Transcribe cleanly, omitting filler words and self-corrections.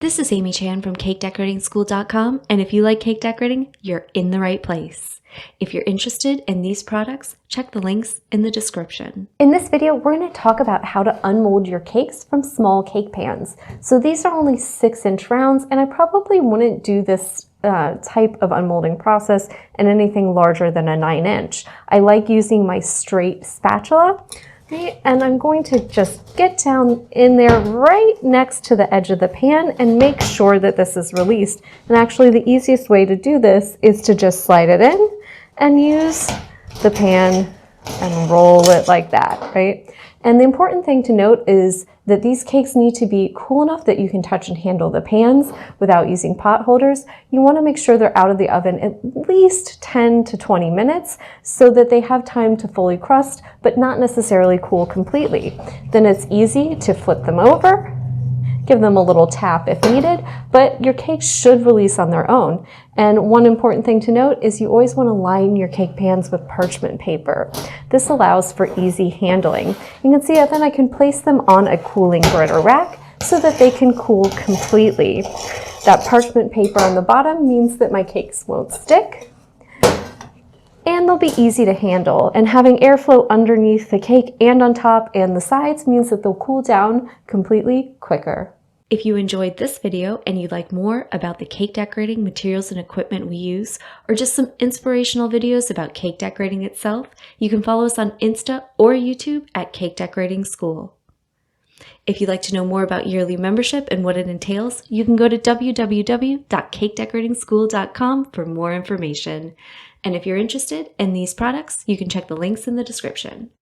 This is Amy Chan from CakeDecoratingSchool.com, and if you like cake decorating, you're in the right place. If you're interested in these products, check the links in the description. In this video, we're going to talk about how to unmold your cakes from small cake pans. So these are only 6-inch rounds, and I probably wouldn't do this type of unmolding process in anything larger than a 9-inch. I like using my straight spatula. And I'm going to just get down in there right next to the edge of the pan and make sure that this is released. And actually the easiest way to do this is to just slide it in and use the pan and roll it like that, right? And the important thing to note is that these cakes need to be cool enough that you can touch and handle the pans without using pot holders. You want to make sure they're out of the oven at least 10 to 20 minutes so that they have time to fully crust, but not necessarily cool completely. Then it's easy to flip them over, give them a little tap if needed, but your cakes should release on their own. And one important thing to note is you always want to line your cake pans with parchment paper. This allows for easy handling. You can see that then I can place them on a cooling grid or rack so that they can cool completely. That parchment paper on the bottom means that my cakes won't stick, and they'll be easy to handle. And having airflow underneath the cake and on top and the sides means that they'll cool down completely quicker. If you enjoyed this video and you'd like more about the cake decorating materials and equipment we use, or just some inspirational videos about cake decorating itself, you can follow us on Insta or YouTube at Cake Decorating School. If you'd like to know more about yearly membership and what it entails, you can go to www.cakedecoratingSchool.com for more information. And if you're interested in these products, you can check the links in the description.